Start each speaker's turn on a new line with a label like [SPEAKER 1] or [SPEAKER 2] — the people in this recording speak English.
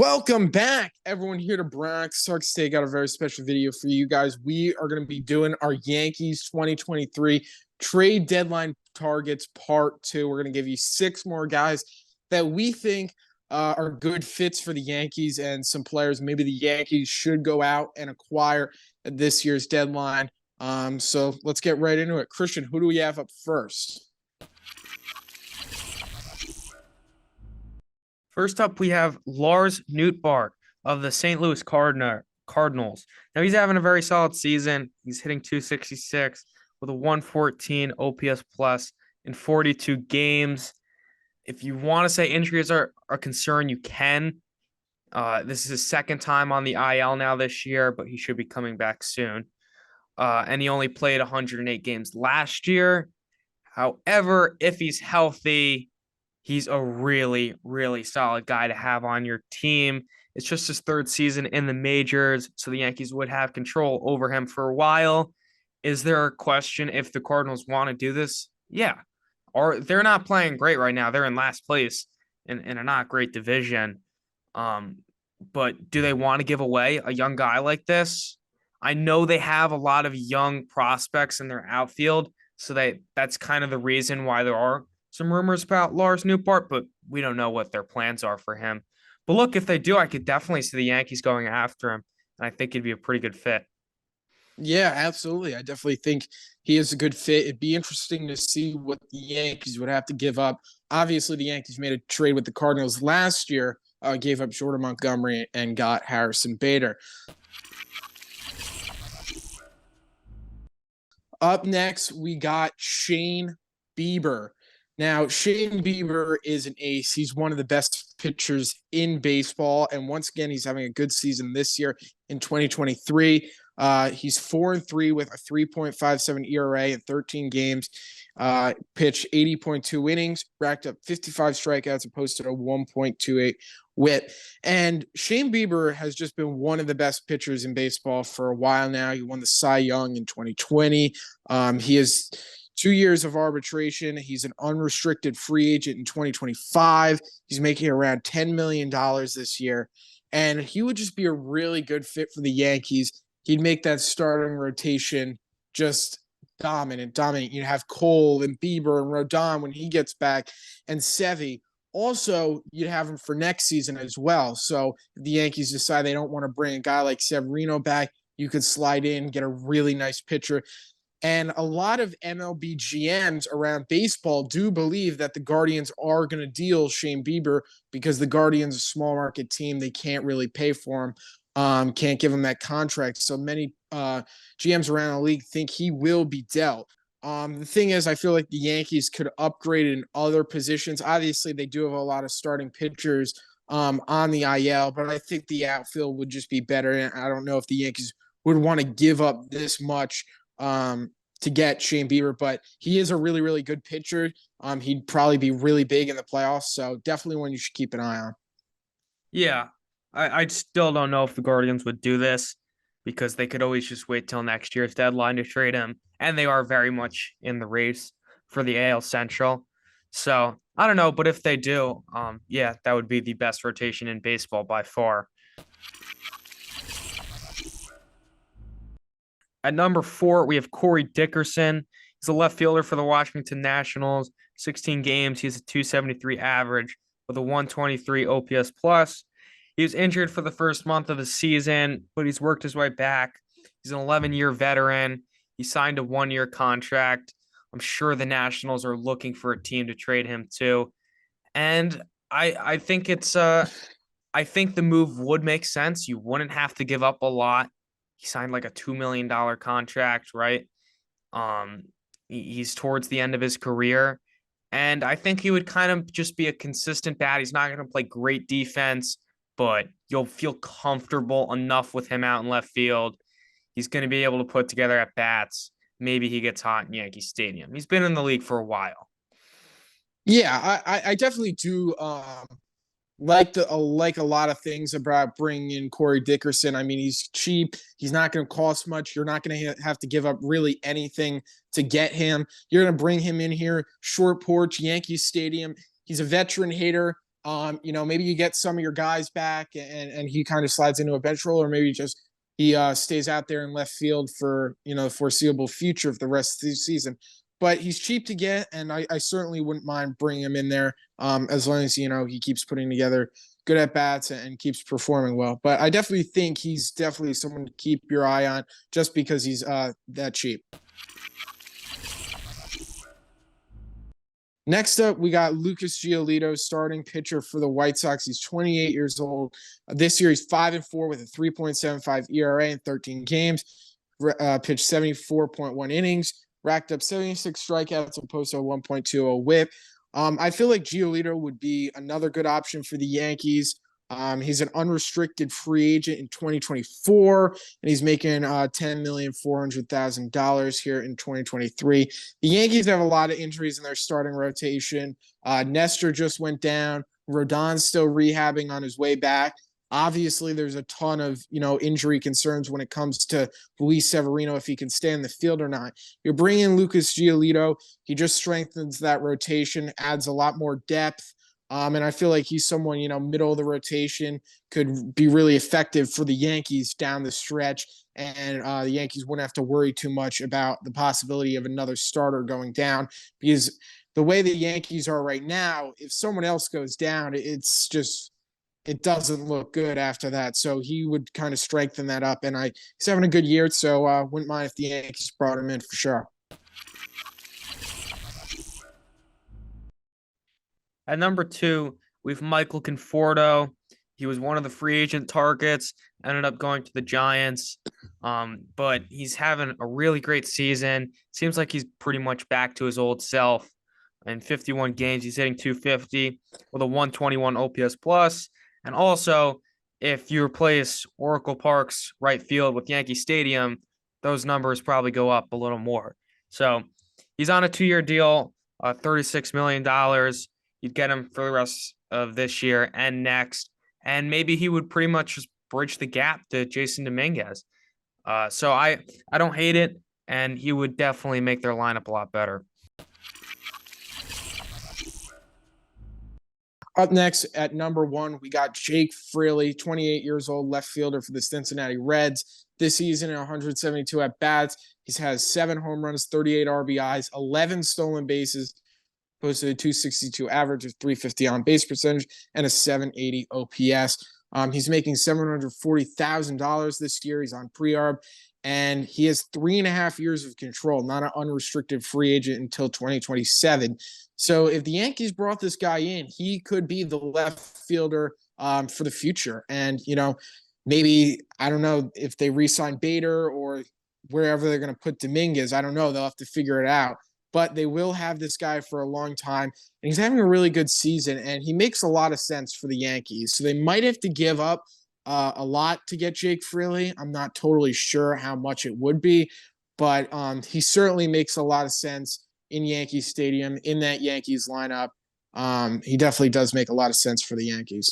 [SPEAKER 1] Welcome back, everyone, here to Bronx Sarks State. Got a very special video for you guys. We are going to be doing our Yankees 2023 trade deadline targets part 2. We're going to give you 6 more guys that we think are good fits for the Yankees and some players maybe the Yankees should go out and acquire at this year's deadline. So let's get right into it. Christian, who do we have up first?
[SPEAKER 2] First up, we have Lars Nootbaar of the St. Louis Cardinals. Now, he's having a very solid season. He's hitting 266 with a 114 OPS plus in 42 games. If you want to say injuries are a concern, you can. This is his second time on the IL now this year, but he should be coming back soon. And he only played 108 games last year. However, if he's healthy, he's a really, really solid guy to have on your team. It's just his third season in the majors, so the Yankees would have control over him for a while. Is there a question if the Cardinals want to do this? Yeah. They're not playing great right now. They're in last place in a not great division. But do they want to give away a young guy like this? I know they have a lot of young prospects in their outfield, so that's kind of the reason why there are some rumors about Lars Nootbaar, but we don't know what their plans are for him. But look, if they do, I could definitely see the Yankees going after him, and I think it'd be a pretty good fit.
[SPEAKER 1] Yeah, absolutely. I definitely think he is a good fit. It'd be interesting to see what the Yankees would have to give up. Obviously, the Yankees made a trade with the Cardinals last year, gave up Jordan Montgomery and got Harrison Bader. Up next, we got Shane Bieber. Now, Shane Bieber is an ace. He's one of the best pitchers in baseball. And once again, he's having a good season this year in 2023. He's 4-3 with a 3.57 ERA in 13 games. Pitched 80.2 innings, racked up 55 strikeouts, and posted a 1.28 WHIP. And Shane Bieber has just been one of the best pitchers in baseball for a while now. He won the Cy Young in 2020. He is 2 years of arbitration. He's an unrestricted free agent in 2025. He's making around $10 million this year. And he would just be a really good fit for the Yankees. He'd make that starting rotation just dominant. You'd have Cole and Bieber and Rodon when he gets back, and Sevy. Also, you'd have him for next season as well. So if the Yankees decide they don't want to bring a guy like Severino back, you could slide in, get a really nice pitcher. And a lot of MLB GMs around baseball do believe that the Guardians are going to deal Shane Bieber because the Guardians are a small market team. They can't really pay for him, can't give him that contract. So many GMs around the league think he will be dealt. The thing is, I feel like the Yankees could upgrade in other positions. Obviously, they do have a lot of starting pitchers on the IL, but I think the outfield would just be better. And I don't know if the Yankees would want to give up this much to get Shane Bieber, but he is a really, really good pitcher. He'd probably be really big in the playoffs, so definitely one you should keep an eye on.
[SPEAKER 2] Yeah, I still don't know if the Guardians would do this because they could always just wait till next year's deadline to trade him, and they are very much in the race for the AL Central. So I don't know, but if they do, yeah, that would be the best rotation in baseball by far. At number 4, we have Corey Dickerson. He's a left fielder for the Washington Nationals. 16 games, he has a 273 average with a 123 OPS plus. He was injured for the first month of the season, but he's worked his way back. He's an 11-year veteran. He signed a 1-year contract. I'm sure the Nationals are looking for a team to trade him to. And I think I think the move would make sense. You wouldn't have to give up a lot. He signed like a $2 million contract, right? He's towards the end of his career. And I think he would kind of just be a consistent bat. He's not going to play great defense, but you'll feel comfortable enough with him out in left field. He's going to be able to put together at bats. Maybe he gets hot in Yankee Stadium. He's been in the league for a while.
[SPEAKER 1] Yeah, I definitely do like a lot of things about bringing in Corey Dickerson. I mean, he's cheap. He's not going to cost much. You're not going to have to give up really anything to get him. You're going to bring him in here, short porch, Yankee Stadium. He's a veteran hitter. Maybe you get some of your guys back and he kind of slides into a bench role, or maybe just he stays out there in left field for the foreseeable future for the rest of the season. But he's cheap to get, and I certainly wouldn't mind bringing him in there as long as he keeps putting together good at bats and keeps performing well. But I definitely think he's definitely someone to keep your eye on just because he's that cheap. Next up, we got Lucas Giolito, starting pitcher for the White Sox. He's 28 years old. This year, he's 5-4 with a 3.75 ERA in 13 games. Pitched 74.1 innings, racked up 76 strikeouts, and posted a 1.20 WHIP. I feel like Giolito would be another good option for the Yankees. He's an unrestricted free agent in 2024, and he's making $10,400,000 here in 2023. The Yankees have a lot of injuries in their starting rotation. Nestor just went down. Rodon's still rehabbing on his way back. Obviously, there's a ton of injury concerns when it comes to Luis Severino, if he can stay in the field or not. You're bringing Lucas Giolito. He just strengthens that rotation, adds a lot more depth. And I feel like he's someone, middle of the rotation, could be really effective for the Yankees down the stretch. And the Yankees wouldn't have to worry too much about the possibility of another starter going down, because the way the Yankees are right now, if someone else goes down, it doesn't look good after that. So he would kind of strengthen that up. And he's having a good year, so wouldn't mind if the Yankees brought him in for sure.
[SPEAKER 2] At number 2, we've Michael Conforto. He was one of the free agent targets, ended up going to the Giants. But he's having a really great season. Seems like he's pretty much back to his old self. In 51 games, he's hitting 250 with a 121 OPS plus. And also, if you replace Oracle Park's right field with Yankee Stadium, those numbers probably go up a little more. So he's on a 2-year deal, $36 million. You'd get him for the rest of this year and next. And maybe he would pretty much just bridge the gap to Jason Dominguez. So I don't hate it, and he would definitely make their lineup a lot better.
[SPEAKER 1] Up next at number 1, we got Jake Fraley, 28 years old, left fielder for the Cincinnati Reds. This season, 172 at bats. He has 7 home runs, 38 RBIs, 11 stolen bases, posted a 262 average, a 350 on base percentage, and a 780 OPS. He's making $740,000 this year. He's on pre-arb, and he has 3.5 years of control, not an unrestricted free agent until 2027. So if the Yankees brought this guy in, he could be the left fielder for the future. And, maybe, I don't know if they re-sign Bader or wherever they're going to put Dominguez. I don't know. They'll have to figure it out. But they will have this guy for a long time. And he's having a really good season, and he makes a lot of sense for the Yankees. So they might have to give up a lot to get Jake Fraley. I'm not totally sure how much it would be, but he certainly makes a lot of sense in Yankee Stadium, in that Yankees lineup. He definitely does make a lot of sense for the Yankees.